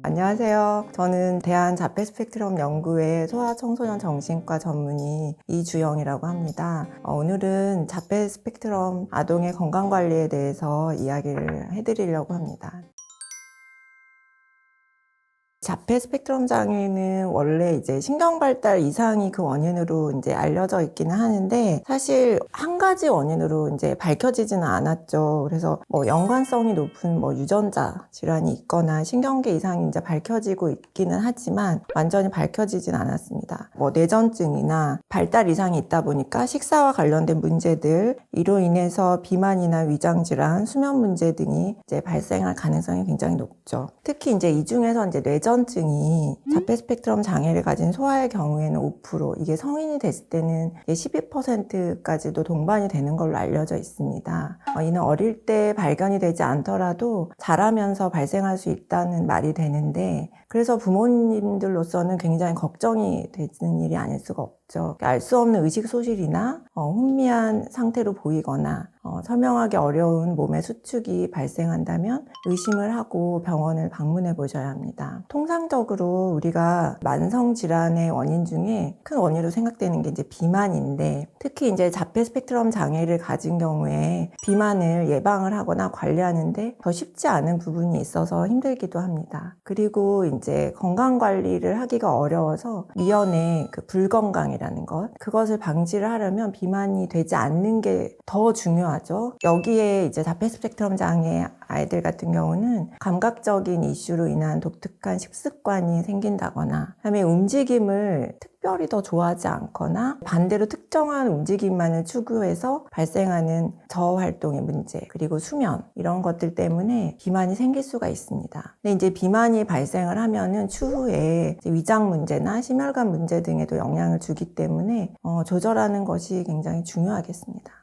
안녕하세요. 저는 대한자폐스펙트럼 연구회 소아청소년 정신과 전문의 이주영이라고 합니다. 오늘은 자폐스펙트럼 아동의 건강관리에 대해서 이야기를 해드리려고 합니다. 자폐 스펙트럼 장애는 원래 이제 신경발달 이상이 그 원인으로 이제 알려져 있기는 하는데, 사실 한 가지 원인으로 이제 밝혀지지는 않았죠. 그래서 연관성이 높은 유전자 질환이 있거나 신경계 이상이 이제 밝혀지고 있기는 하지만 완전히 밝혀지진 않았습니다. 뇌전증이나 발달 이상이 있다 보니까 식사와 관련된 문제들, 이로 인해서 비만이나 위장 질환, 수면 문제 등이 이제 발생할 가능성이 굉장히 높죠. 특히 이제 이 중에서 이제 뇌전증이 자폐 스펙트럼 장애를 가진 소아의 경우에는 5%, 이게 성인이 됐을 때는 12%까지도 동반이 되는 걸로 알려져 있습니다. 이는 어릴 때 발견이 되지 않더라도 자라면서 발생할 수 있다는 말이 되는데, 그래서 부모님들로서는 굉장히 걱정이 되는 일이 아닐 수가 없죠. 알 수 없는 의식 소실이나 혼미한 상태로 보이거나 설명하기 어려운 몸의 수축이 발생한다면 의심을 하고 병원을 방문해 보셔야 합니다. 통상적으로 우리가 만성 질환의 원인 중에 큰 원인으로 생각되는 게 이제 비만인데, 특히 이제 자폐 스펙트럼 장애를 가진 경우에 비만을 예방을 하거나 관리하는데 더 쉽지 않은 부분이 있어서 힘들기도 합니다. 그리고 이제 건강 관리를 하기가 어려워서 미연에 그 불건강이라는 그것을 방지를 하려면 비만이 되지 않는 게 더 중요하죠. 여기에 이제 자폐 스펙트럼 장애 아이들 같은 경우는 감각적인 이슈로 인한 독특한 식습관이 생긴다거나, 그다음에 움직임을 특별히 더 좋아하지 않거나 반대로 특정한 움직임만을 추구해서 발생하는 저활동의 문제, 그리고 수면, 이런 것들 때문에 비만이 생길 수가 있습니다. 근데 이제 비만이 발생을 하면은 추후에 위장 문제나 심혈관 문제 등에도 영향을 주기 때문에 조절하는 것이 굉장히 중요하겠습니다.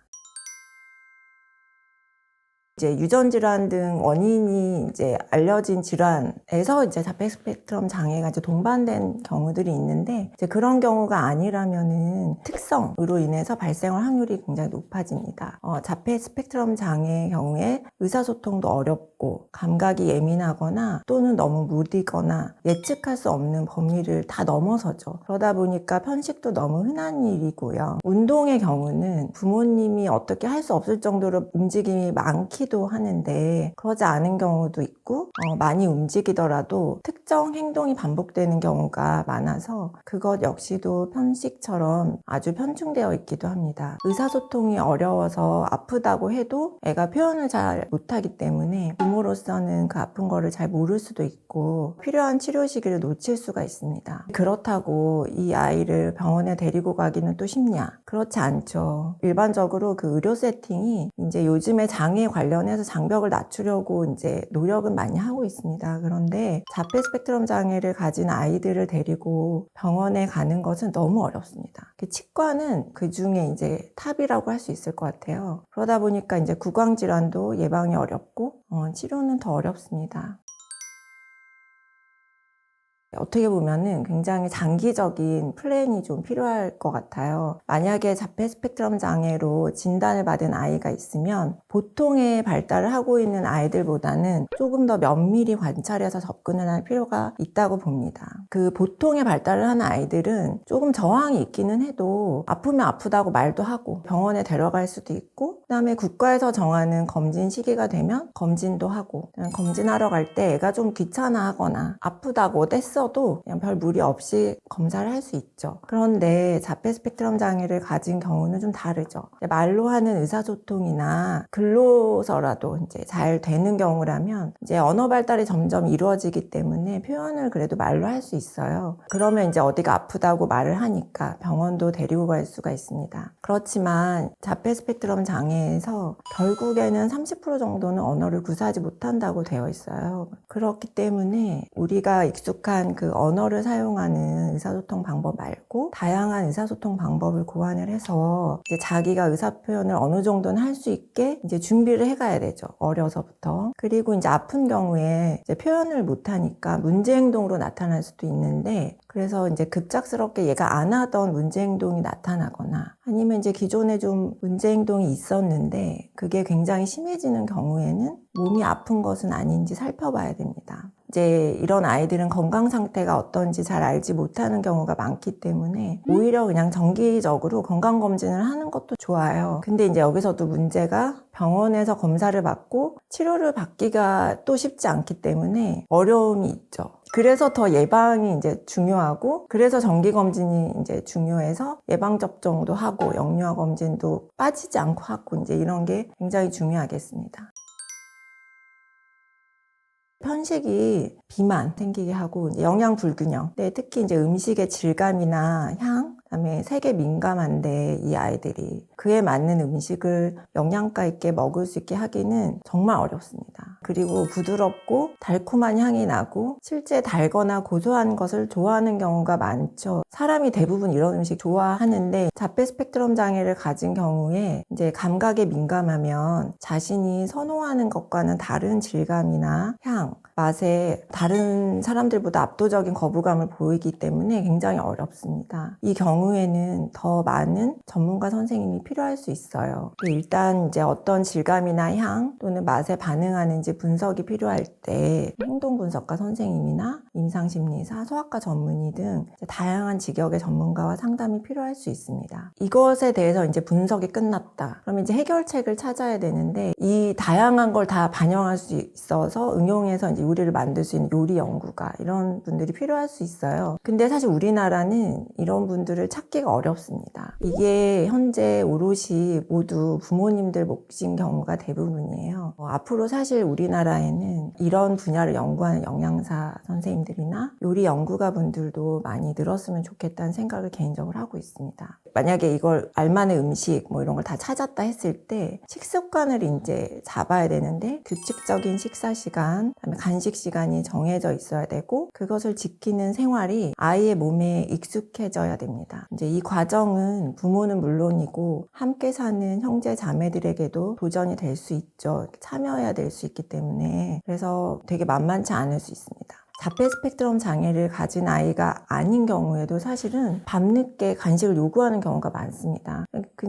이제 유전 질환 등 원인이 이제 알려진 질환에서 이제 자폐 스펙트럼 장애가 이제 동반된 경우들이 있는데, 이제 그런 경우가 아니라면은 특성으로 인해서 발생할 확률이 굉장히 높아집니다. 자폐 스펙트럼 장애의 경우에 의사소통도 어렵고 감각이 예민하거나 또는 너무 무디거나 예측할 수 없는 범위를 다 넘어서죠. 그러다 보니까 편식도 너무 흔한 일이고요. 운동의 경우는 부모님이 어떻게 할 수 없을 정도로 움직임이 많기도 하는데, 그러지 않은 경우도 있고, 많이 움직이더라도 특정 행동이 반복되는 경우가 많아서 그것 역시도 편식처럼 아주 편중되어 있기도 합니다. 의사소통이 어려워서 아프다고 해도 애가 표현을 잘 못하기 때문에 부모로서는 그 아픈 거를 잘 모를 수도 있고 필요한 치료 시기를 놓칠 수가 있습니다. 그렇다고 이 아이를 병원에 데리고 가기는 또 쉽냐? 그렇지 않죠. 일반적으로 그 의료 세팅이 이제 요즘에 장애 관련해서 장벽을 낮추려고 이제 노력은 많이 하고 있습니다. 그런데 자폐 스펙트럼 장애를 가진 아이들을 데리고 병원에 가는 것은 너무 어렵습니다. 치과는 그 중에 이제 탑이라고 할 수 있을 것 같아요. 그러다 보니까 이제 구강 질환도 예방이 어렵고 치료는 더 어렵습니다. 어떻게 보면은 굉장히 장기적인 플랜이 좀 필요할 것 같아요. 만약에 자폐 스펙트럼 장애로 진단을 받은 아이가 있으면 보통의 발달을 하고 있는 아이들보다는 조금 더 면밀히 관찰해서 접근을 할 필요가 있다고 봅니다. 그 보통의 발달을 하는 아이들은 조금 저항이 있기는 해도 아프면 아프다고 말도 하고 병원에 데려갈 수도 있고, 그다음에 국가에서 정하는 검진 시기가 되면 검진도 하고, 검진하러 갈 때 애가 좀 귀찮아하거나 아프다고 떼써도 그냥 별 무리 없이 검사를 할 수 있죠. 그런데 자폐 스펙트럼 장애를 가진 경우는 좀 다르죠. 말로 하는 의사소통이나 글로서라도 이제 잘 되는 경우라면 이제 언어 발달이 점점 이루어지기 때문에 표현을 그래도 말로 할 수 있어요. 그러면 이제 어디가 아프다고 말을 하니까 병원도 데리고 갈 수가 있습니다. 그렇지만 자폐 스펙트럼 장애에서 결국에는 30% 정도는 언어를 구사하지 못한다고 되어 있어요. 그렇기 때문에 우리가 익숙한 그 언어를 사용하는 의사소통 방법 말고 다양한 의사소통 방법을 고안을 해서 이제 자기가 의사표현을 어느 정도는 할 수 있게 이제 준비를 해가야 되죠. 어려서부터. 그리고 이제 아픈 경우에 이제 표현을 못하니까 문제행동으로 나타날 수도 있는데, 그래서 이제 급작스럽게 얘가 안 하던 문제행동이 나타나거나 아니면 이제 기존에 좀 문제행동이 있었는데 그게 굉장히 심해지는 경우에는 몸이 아픈 것은 아닌지 살펴봐야 됩니다. 이제 이런 아이들은 건강 상태가 어떤지 잘 알지 못하는 경우가 많기 때문에 오히려 그냥 정기적으로 건강검진을 하는 것도 좋아요. 근데 이제 여기서도 문제가 병원에서 검사를 받고 치료를 받기가 또 쉽지 않기 때문에 어려움이 있죠. 그래서 더 예방이 이제 중요하고, 그래서 정기검진이 이제 중요해서 예방접종도 하고 영유아 검진도 빠지지 않고 하고 이제 이런 게 굉장히 중요하겠습니다. 편식이 비만 생기게 하고 영양 불균형. 네, 특히 이제 음식의 질감이나 향, 그다음에 색에 민감한데 이 아이들이 그에 맞는 음식을 영양가 있게 먹을 수 있게 하기는 정말 어렵습니다. 그리고 부드럽고 달콤한 향이 나고 실제 달거나 고소한 것을 좋아하는 경우가 많죠. 사람이 대부분 이런 음식 좋아하는데 자폐 스펙트럼 장애를 가진 경우에 이제 감각에 민감하면 자신이 선호하는 것과는 다른 질감이나 향, 맛에 다른 사람들보다 압도적인 거부감을 보이기 때문에 굉장히 어렵습니다. 이 경우에는 더 많은 전문가 선생님이 필요할 수 있어요. 일단 이제 어떤 질감이나 향 또는 맛에 반응하는지 분석이 필요할 때 행동분석가 선생님이나 임상심리사, 소아과 전문의 등 다양한 직역의 전문가와 상담이 필요할 수 있습니다. 이것에 대해서 이제 분석이 끝났다. 그럼 이제 해결책을 찾아야 되는데 이 다양한 걸 다 반영할 수 있어서 응용해서 이제 요리를 만들 수 있는 요리 연구가 이런 분들이 필요할 수 있어요. 근데 사실 우리나라는 이런 분들을 찾기가 어렵습니다. 이게 현재 오롯이 모두 부모님들 몫인 경우가 대부분이에요. 앞으로 사실 우리나라에는 이런 분야를 연구하는 영양사 선생님들이나 요리 연구가 분들도 많이 늘었으면 좋겠다는 생각을 개인적으로 하고 있습니다. 만약에 이걸 알만한 음식 뭐 이런 걸 다 찾았다 했을 때 식습관을 이제 잡아야 되는데 규칙적인 식사 시간, 그다음에 간식 시간이 정해져 있어야 되고 그것을 지키는 생활이 아이의 몸에 익숙해져야 됩니다. 이제 이 과정은 부모는 물론이고 함께 사는 형제 자매들에게도 도전이 될 수 있죠. 참여해야 될 수 있기 때문에 그래서 되게 만만치 않을 수 있습니다. 자폐 스펙트럼 장애를 가진 아이가 아닌 경우에도 사실은 밤늦게 간식을 요구하는 경우가 많습니다.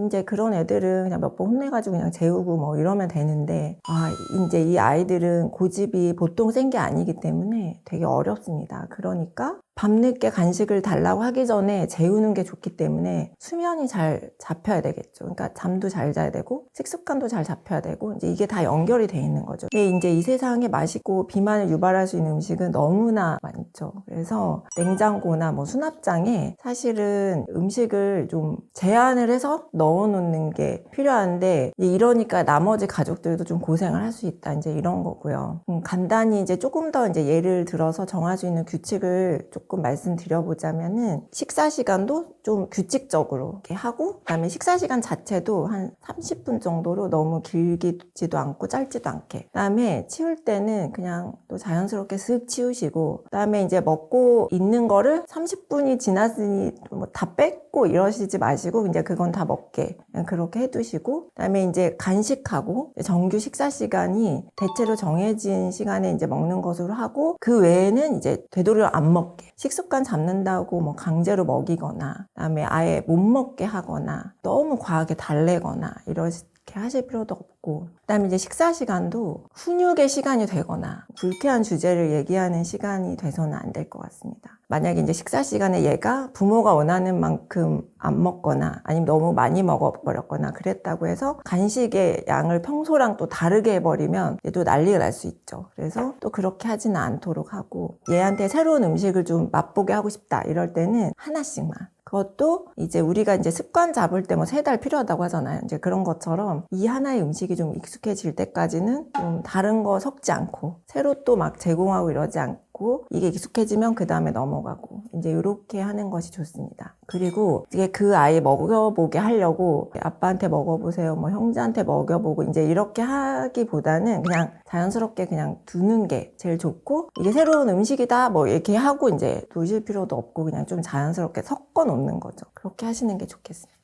이제 그런 애들은 그냥 몇 번 혼내가지고 그냥 재우고 뭐 이러면 되는데, 이제 이 아이들은 고집이 보통 센 게 아니기 때문에 되게 어렵습니다. 그러니까 밤늦게 간식을 달라고 하기 전에 재우는 게 좋기 때문에 수면이 잘 잡혀야 되겠죠. 그러니까 잠도 잘 자야 되고 식습관도 잘 잡혀야 되고 이제 이게 다 연결이 돼 있는 거죠. 근데 이제 이 세상에 맛있고 비만을 유발할 수 있는 음식은 너무나 많죠. 그래서 냉장고나 뭐 수납장에 사실은 음식을 좀 제한을 해서 넣어놓는 게 필요한데 이러니까 나머지 가족들도 좀 고생을 할 수 있다. 이제 이런 거고요. 간단히 이제 조금 더 이제 예를 들어서 정할 수 있는 규칙을 조금 말씀드려보자면은 식사 시간도 좀 규칙적으로 이렇게 하고 그다음에 식사 시간 자체도 한 30분 정도로 너무 길지도 않고 짧지도 않게 그다음에 치울 때는 그냥 또 자연스럽게 슥 치우시고 그다음에 이제 먹고 있는 거를 30분이 지났으니 뭐 다 뺏고 이러시지 마시고 이제 그건 다 먹게 그냥 그렇게 해두시고 그다음에 이제 간식하고 정규 식사 시간이 대체로 정해진 시간에 이제 먹는 것으로 하고 그 외에는 이제 되도록 안 먹게 식습관 잡는다고 뭐 강제로 먹이거나 그다음에 아예 못 먹게 하거나 너무 과하게 달래거나 이렇게 하실 필요도 없고 그다음에 이제 식사 시간도 훈육의 시간이 되거나 불쾌한 주제를 얘기하는 시간이 돼서는 안 될 것 같습니다. 만약에 이제 식사 시간에 얘가 부모가 원하는 만큼 안 먹거나 아니면 너무 많이 먹어버렸거나 그랬다고 해서 간식의 양을 평소랑 또 다르게 해버리면 또 난리가 날 수 있죠. 그래서 또 그렇게 하지는 않도록 하고 얘한테 새로운 음식을 좀 맛보게 하고 싶다 이럴 때는 하나씩만 그것도 이제 우리가 이제 습관 잡을 때 뭐 3달 필요하다고 하잖아요. 이제 그런 것처럼 이 하나의 음식이 좀 익숙해질 때까지는 좀 다른 거 섞지 않고 새로 또 막 제공하고 이러지 않고 이게 익숙해지면 그 다음에 넘어가고 이제 이렇게 하는 것이 좋습니다. 그리고 이게 그 아이 먹여보게 하려고 아빠한테 먹어보세요, 뭐 형제한테 먹여보고 이제 이렇게 하기보다는 그냥 자연스럽게 그냥 두는 게 제일 좋고 이게 새로운 음식이다 뭐 이렇게 하고 이제 두실 필요도 없고 그냥 좀 자연스럽게 섞어 놓는 거죠. 그렇게 하시는 게 좋겠습니다.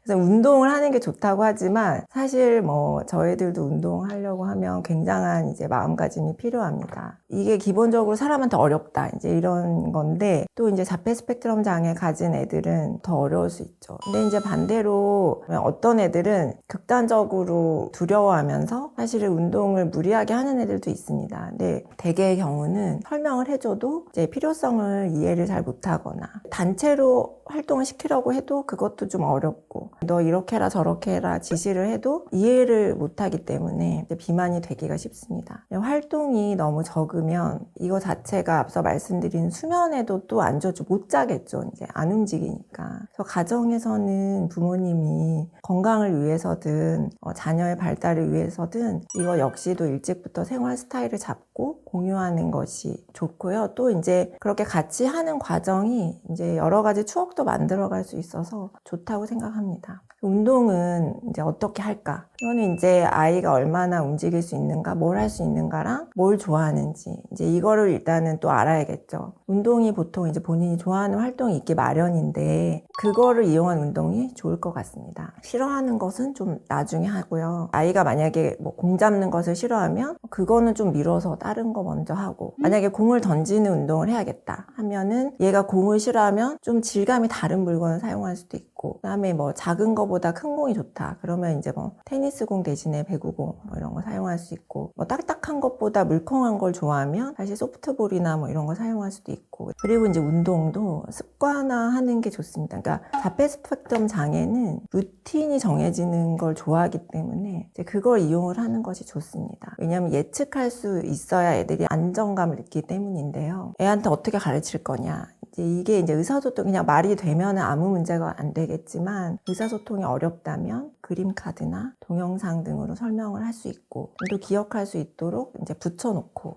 그래서 운동을 하는 게 좋다고 하지만 사실 뭐 저희들도 운동하려고 하면 굉장한 이제 마음가짐이 필요합니다. 이게 기본적으로 사람한테 어렵다 이제 이런 건데 또 이제 자폐 스펙트럼 장애 가진 애들은 더 어려울 수 있죠. 근데 이제 반대로 어떤 애들은 극단적으로 두려워하면서 사실은 운동을 무리하게 하는 애들도 있습니다. 근데 대개의 경우는 설명을 해줘도 이제 필요성을 이해를 잘 못하거나 단체로 활동을 시키려고 해도 그것도 좀 어렵고 너 이렇게 해라 저렇게 해라 지시를 해도 이해를 못하기 때문에 이제 비만이 되기가 쉽습니다. 활동이 너무 적으면 이거 자체가 앞서 말씀드린 수면에도 또 안 좋죠. 못 자겠죠. 이제 안 움직이니까. 그래서 가정에서는 부모님이 건강을 위해서든 자녀의 발달을 위해서든 이거 역시도 일찍부터 생활 스타일을 잡고 공유하는 것이 좋고요. 또 이제 그렇게 같이 하는 과정이 이제 여러 가지 추억도 만들어갈 수 있어서 좋다고 생각합니다. 운동은 이제 어떻게 할까? 이거는 이제 아이가 얼마나 움직일 수 있는가, 뭘 할 수 있는가랑 뭘 좋아하는지 이제 이거를 일단은 또 알아야겠죠. 운동이 보통 이제 본인이 좋아하는 활동이 있기 마련인데 그거를 이용한 운동이 좋을 것 같습니다. 싫어하는 것은 좀 나중에 하고요. 아이가 만약에 뭐 공 잡는 것을 싫어하면 그거는 좀 미뤄서 다른 거 먼저 하고 만약에 공을 던지는 운동을 해야겠다 하면은 얘가 공을 싫어하면 좀 질감이 다른 물건을 사용할 수도 있고 그다음에 뭐 작은 거보다 큰 공이 좋다 그러면 이제 뭐 테니스 공 대신에 배구공 뭐 이런 거 사용할 수 있고 뭐 딱딱한 것보다 물컹한 걸 좋아하면 사실 소프트볼이나 뭐 이런 거 사용할 수도 있고 그리고 이제 운동도 습관화하는 게 좋습니다. 그러니까 자폐 스펙트럼 장애는 루틴이 정해지는 걸 좋아하기 때문에 이제 그걸 이용을 하는 것이 좋습니다. 왜냐하면 예측할 수 있어야 애들이 안정감을 느끼기 때문인데요. 애한테 어떻게 가르칠 거냐 이게 이제 의사소통 그냥 말이 되면 아무 문제가 안 되겠지만 의사소통이 어렵다면 그림 카드나 동영상 등으로 설명을 할 수 있고 또 기억할 수 있도록 이제 붙여놓고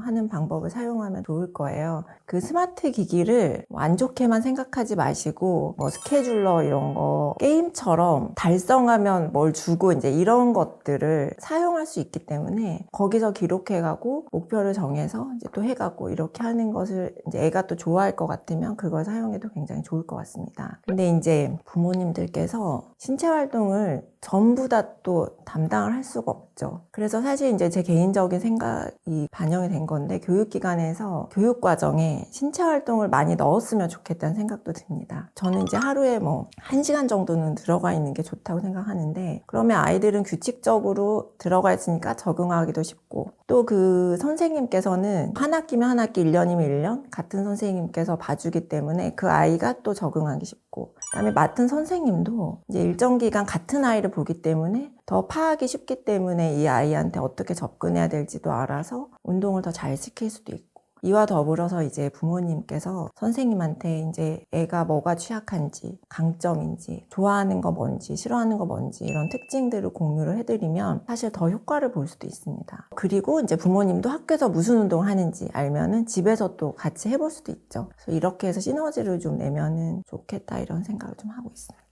하는 방법을 사용하면 좋을 거예요. 그 스마트 기기를 안 좋게만 생각하지 마시고 뭐 스케줄러 이런 거 게임처럼 달성하면 뭘 주고 이제 이런 것들을 사용할 수 있기 때문에 거기서 기록해가고 목표를 정해서 이제 또 해가고 이렇게 하는 것을 이제 애가 또 좋아할 것 같으면 그걸 사용해도 굉장히 좋을 것 같습니다. 근데 이제 부모님들께서 신체 활동을 전부 다 또 담당을 할 수가 없죠. 그래서 사실 이제 제 개인적인 생각이 반영이 된 건데 교육기관에서 교육과정에 신체 활동을 많이 넣었으면 좋겠다는 생각도 듭니다. 저는 이제 하루에 뭐 1시간 정도는 들어가 있는 게 좋다고 생각하는데 그러면 아이들은 규칙적으로 들어가 있으니까 적응하기도 쉽고 또 그 선생님께서는 한 학기면 한 학기 1년이면 1년 같은 선생님께서 봐주기 때문에 그 아이가 또 적응하기 쉽고 그다음에 맡은 선생님도 이제 일정 기간 같은 아이를 보기 때문에 더 파악이 쉽기 때문에 이 아이한테 어떻게 접근해야 될지도 알아서 운동을 더 잘 시킬 수도 있고 이와 더불어서 이제 부모님께서 선생님한테 이제 애가 뭐가 취약한지, 강점인지, 좋아하는 거 뭔지, 싫어하는 거 뭔지 이런 특징들을 공유를 해드리면 사실 더 효과를 볼 수도 있습니다. 그리고 이제 부모님도 학교에서 무슨 운동을 하는지 알면은 집에서 또 같이 해볼 수도 있죠. 그래서 이렇게 해서 시너지를 좀 내면은 좋겠다 이런 생각을 좀 하고 있습니다.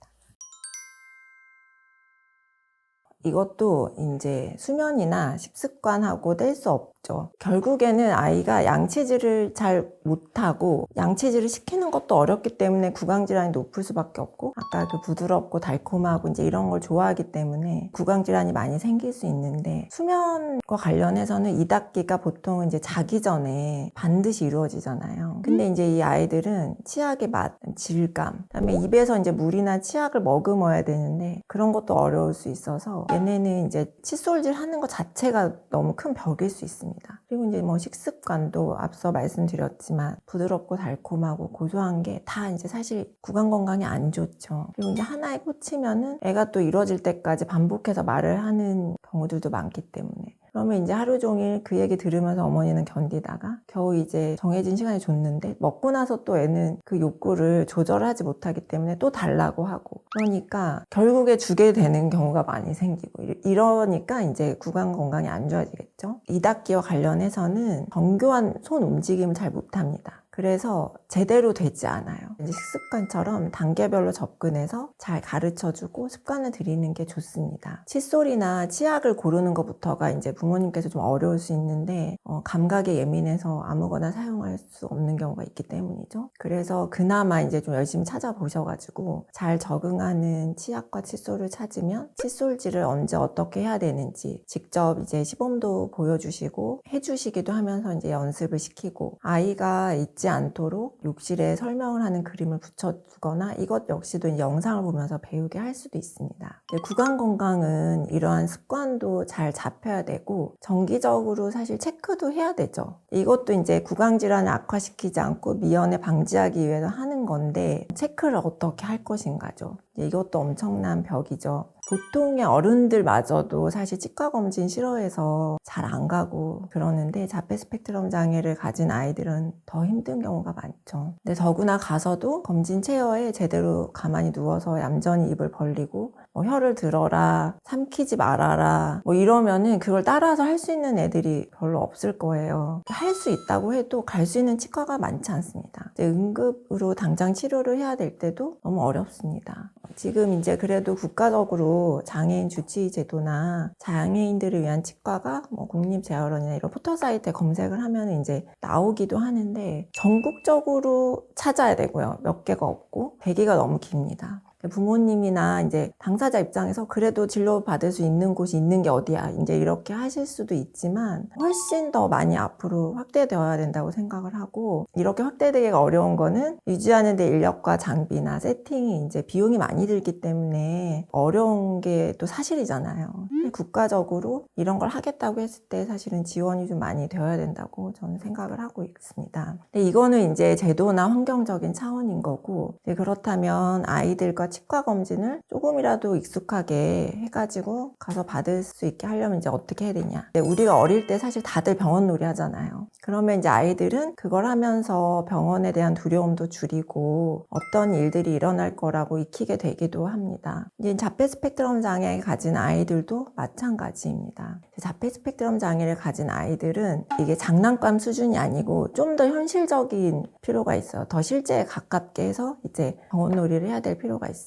이것도 이제 수면이나 식습관하고 뗄 수 없죠. 결국에는 아이가 양체질을 잘 못하고 양체질을 시키는 것도 어렵기 때문에 구강질환이 높을 수밖에 없고 아까 그 부드럽고 달콤하고 이제 이런 걸 좋아하기 때문에 구강질환이 많이 생길 수 있는데 수면과 관련해서는 이닫기가 보통 이제 자기 전에 반드시 이루어지잖아요. 근데 이제 이 아이들은 치약의 맛, 질감, 그다음에 입에서 이제 물이나 치약을 머금어야 되는데 그런 것도 어려울 수 있어서 얘네는 이제 칫솔질 하는 것 자체가 너무 큰 벽일 수 있습니다. 그리고 이제 뭐 식습관도 앞서 말씀드렸지만 부드럽고 달콤하고 고소한 게 다 이제 사실 구강 건강에 안 좋죠. 그리고 이제 하나에 꽂히면은 애가 또 이루어질 때까지 반복해서 말을 하는 경우들도 많기 때문에 그러면 이제 하루 종일 그 얘기 들으면서 어머니는 견디다가 겨우 이제 정해진 시간이 줬는데 먹고 나서 또 애는 그 욕구를 조절하지 못하기 때문에 또 달라고 하고 그러니까 결국에 주게 되는 경우가 많이 생기고 이러니까 이제 구강 건강이 안 좋아지겠죠. 이닫기와 관련해서는 정교한 손 움직임을 잘 못합니다. 그래서 제대로 되지 않아요. 이제 식습관처럼 단계별로 접근해서 잘 가르쳐주고 습관을 들이는 게 좋습니다. 칫솔이나 치약을 고르는 것부터가 이제 부모님께서 좀 어려울 수 있는데 감각에 예민해서 아무거나 사용할 수 없는 경우가 있기 때문이죠. 그래서 그나마 이제 좀 열심히 찾아보셔가지고 잘 적응하는 치약과 칫솔을 찾으면 칫솔질을 언제 어떻게 해야 되는지 직접 이제 시범도 보여주시고 해주시기도 하면서 이제 연습을 시키고, 아이가 잊지 않도록 욕실에 설명을 하는 그림을 붙여두거나 이것 역시도 영상을 보면서 배우게 할 수도 있습니다. 구강 건강은 이러한 습관도 잘 잡혀야 되고 정기적으로 사실 체크도 해야 되죠. 이것도 이제 구강 질환을 악화시키지 않고 미연에 방지하기 위해서 하는 건데 체크를 어떻게 할 것인가죠. 이것도 엄청난 벽이죠. 보통의 어른들마저도 사실 치과 검진 싫어해서 잘 안 가고 그러는데 자폐 스펙트럼 장애를 가진 아이들은 더 힘든 경우가 많죠. 근데 더구나 가서도 검진 체어에 제대로 가만히 누워서 얌전히 입을 벌리고 혀를 들어라, 삼키지 말아라 이러면은 그걸 따라서 할 수 있는 애들이 별로 없을 거예요. 할 수 있다고 해도 갈 수 있는 치과가 많지 않습니다. 이제 응급으로 당장 치료를 해야 될 때도 너무 어렵습니다. 지금 이제 그래도 국가적으로 장애인 주치의 제도나 장애인들을 위한 치과가 국립재활원이나 이런 포털 사이트에 검색을 하면 이제 나오기도 하는데 전국적으로 찾아야 되고요. 몇 개가 없고 대기가 너무 깁니다. 부모님이나 이제 당사자 입장에서 그래도 진료 받을 수 있는 곳이 있는 게 어디야 이제 이렇게 하실 수도 있지만 훨씬 더 많이 앞으로 확대되어야 된다고 생각을 하고, 이렇게 확대되기가 어려운 거는 유지하는 데 인력과 장비나 세팅이 이제 비용이 많이 들기 때문에 어려운 게 또 사실이잖아요. 국가적으로 이런 걸 하겠다고 했을 때 사실은 지원이 좀 많이 되어야 된다고 저는 생각을 하고 있습니다. 근데 이거는 이제 제도나 환경적인 차원인 거고, 그렇다면 아이들과 치과 검진을 조금이라도 익숙하게 해가지고 가서 받을 수 있게 하려면 이제 어떻게 해야 되냐. 우리가 어릴 때 사실 다들 병원 놀이 하잖아요. 그러면 이제 아이들은 그걸 하면서 병원에 대한 두려움도 줄이고 어떤 일들이 일어날 거라고 익히게 되기도 합니다. 이제 자폐 스펙트럼 장애를 가진 아이들도 마찬가지입니다. 자폐 스펙트럼 장애를 가진 아이들은 이게 장난감 수준이 아니고 좀 더 현실적인 필요가 있어요. 더 실제에 가깝게 해서 이제 병원 놀이를 해야 될 필요가 있습니다.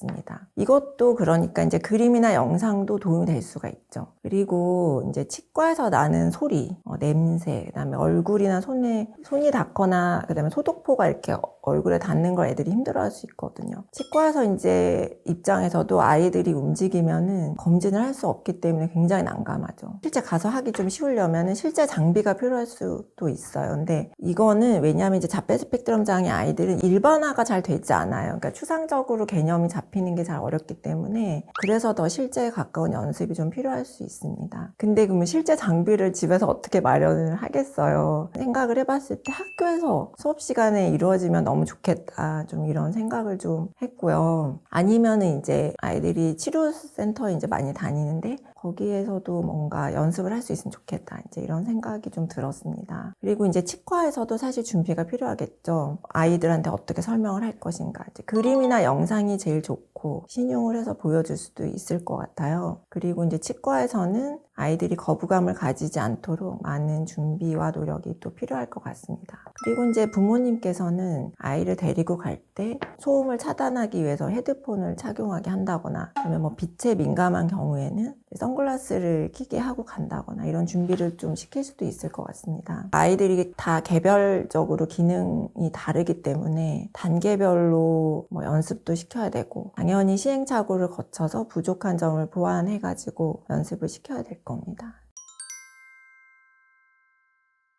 이것도 그러니까 이제 그림이나 영상도 도움이 될 수가 있죠. 그리고 이제 치과에서 나는 소리, 냄새, 그다음에 얼굴이나 손이 닿거나 그다음에 소독포가 이렇게 얼굴에 닿는 걸 애들이 힘들어할 수 있거든요. 치과에서 이제 입장에서도 아이들이 움직이면은 검진을 할 수 없기 때문에 굉장히 난감하죠. 실제 가서 하기 좀 쉬우려면은 실제 장비가 필요할 수도 있어요. 근데 이거는 왜냐하면 이제 자폐 스펙트럼 장애 아이들은 일반화가 잘 되지 않아요. 그러니까 추상적으로 개념이 잡히는 게 잘 어렵기 때문에 그래서 더 실제에 가까운 연습이 좀 필요할 수 있습니다. 근데 그러면 실제 장비를 집에서 어떻게 마련을 하겠어요? 생각을 해봤을 때 학교에서 수업 시간에 이루어지면 너무 좋겠다. 좀 이런 생각을 좀 했고요. 아니면은 이제 아이들이 치료센터에 이제 많이 다니는데 거기에서도 뭔가 연습을 할 수 있으면 좋겠다. 이제 이런 생각이 좀 들었습니다. 그리고 이제 치과에서도 사실 준비가 필요하겠죠. 아이들한테 어떻게 설명을 할 것인가. 이제 그림이나 영상이 제일 좋고 신용을 해서 보여줄 수도 있을 것 같아요. 그리고 이제 치과에서는 아이들이 거부감을 가지지 않도록 많은 준비와 노력이 또 필요할 것 같습니다. 그리고 이제 부모님께서는 아이를 데리고 갈 때 소음을 차단하기 위해서 헤드폰을 착용하게 한다거나, 아니면 빛에 민감한 경우에는 선글라스를 끼게 하고 간다거나 이런 준비를 좀 시킬 수도 있을 것 같습니다. 아이들이 다 개별적으로 기능이 다르기 때문에 단계별로 연습도 시켜야 되고, 당연히 시행착오를 거쳐서 부족한 점을 보완해가지고 연습을 시켜야 될 겁니다.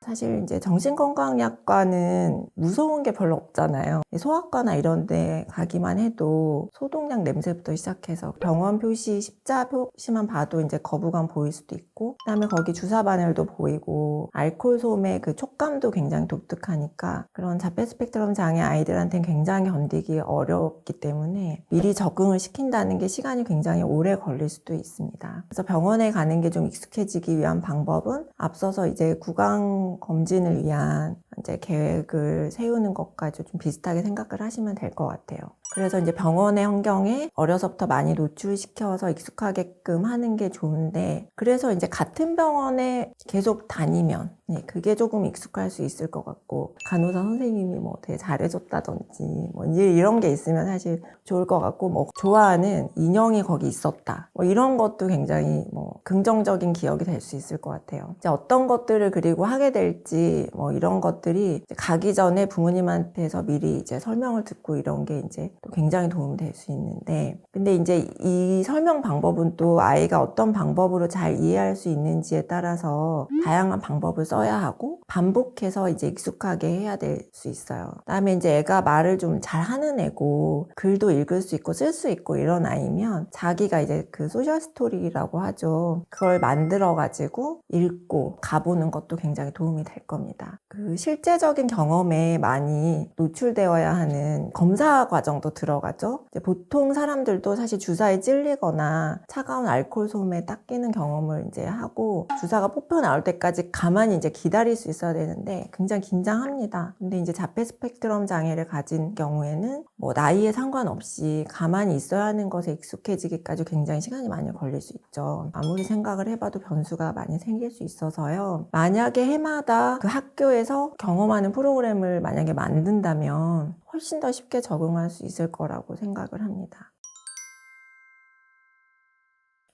사실 이제 정신건강약과는 무서운 게 별로 없잖아요. 소아과나 이런 데 가기만 해도 소독약 냄새부터 시작해서 병원 표시, 십자 표시만 봐도 이제 거부감 보일 수도 있고, 그다음에 거기 주사 바늘도 보이고 알코올 솜의 그 촉감도 굉장히 독특하니까 그런 자폐 스펙트럼 장애 아이들한테는 굉장히 견디기 어렵기 때문에 미리 적응을 시킨다는 게 시간이 굉장히 오래 걸릴 수도 있습니다. 그래서 병원에 가는 게 좀 익숙해지기 위한 방법은 앞서서 이제 구강 검진을 위한 이제 계획을 세우는 것까지 좀 비슷하게 생각을 하시면 될 것 같아요. 그래서 이제 병원의 환경에 어려서부터 많이 노출시켜서 익숙하게끔 하는 게 좋은데, 그래서 이제 같은 병원에 계속 다니면 그게 조금 익숙할 수 있을 것 같고, 간호사 선생님이 뭐 되게 잘해줬다든지 뭐 이제 이런 게 있으면 사실 좋을 것 같고, 뭐 좋아하는 인형이 거기 있었다 뭐 이런 것도 굉장히 뭐 긍정적인 기억이 될 수 있을 것 같아요. 이제 어떤 것들을 그리고 하게 될지 뭐 이런 것들이 가기 전에 부모님한테서 미리 이제 설명을 듣고 이런 게 이제 또 굉장히 도움이 될 수 있는데, 근데 이제 이 설명 방법은 또 아이가 어떤 방법으로 잘 이해할 수 있는지에 따라서 다양한 방법을 써야 하고 반복해서 이제 익숙하게 해야 될 수 있어요. 그다음에 이제 애가 말을 좀 잘하는 애고 글도 읽을 수 있고 쓸 수 있고 이런 아이면 자기가 이제 그 소셜 스토리라고 하죠. 그걸 만들어 가지고 읽고 가보는 것도 굉장히 도움이 될 겁니다. 그 실제적인 경험에 많이 노출되어야 하는 검사 과정도 들어가죠. 이제 보통 사람들도 사실 주사에 찔리거나 차가운 알코올 솜에 닦이는 경험을 이제 하고 주사가 뽑혀 나올 때까지 가만히 이제 기다릴 수 있어야 되는데 굉장히 긴장합니다. 근데 이제 자폐 스펙트럼 장애를 가진 경우에는 뭐 나이에 상관없이 가만히 있어야 하는 것에 익숙해지기까지 굉장히 시간이 많이 걸릴 수 있죠. 아무리 생각을 해봐도 변수가 많이 생길 수 있어서요. 만약에 해마다 그 학교에서 경험하는 프로그램을 만약에 만든다면 훨씬 더 쉽게 적응할 수 있을 거라고 생각을 합니다.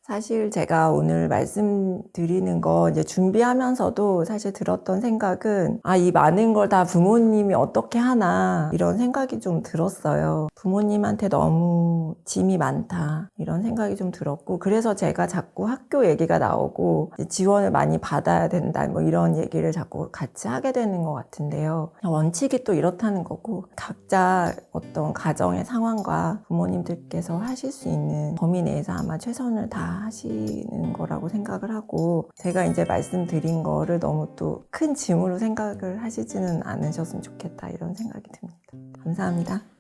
사실 제가 오늘 말씀드리는 거 이제 준비하면서도 사실 들었던 생각은 이 많은 걸 다 부모님이 어떻게 하나 이런 생각이 좀 들었어요. 부모님한테 너무 짐이 많다 이런 생각이 좀 들었고, 그래서 제가 자꾸 학교 얘기가 나오고 지원을 많이 받아야 된다 뭐 이런 얘기를 자꾸 같이 하게 되는 것 같은데요. 원칙이 또 이렇다는 거고 각자 어떤 가정의 상황과 부모님들께서 하실 수 있는 범위 내에서 아마 최선을 다 하시는 거라고 생각을 하고, 제가 이제 말씀드린 거를 너무 또 큰 짐으로 생각을 하시지는 않으셨으면 좋겠다 이런 생각이 듭니다. 감사합니다.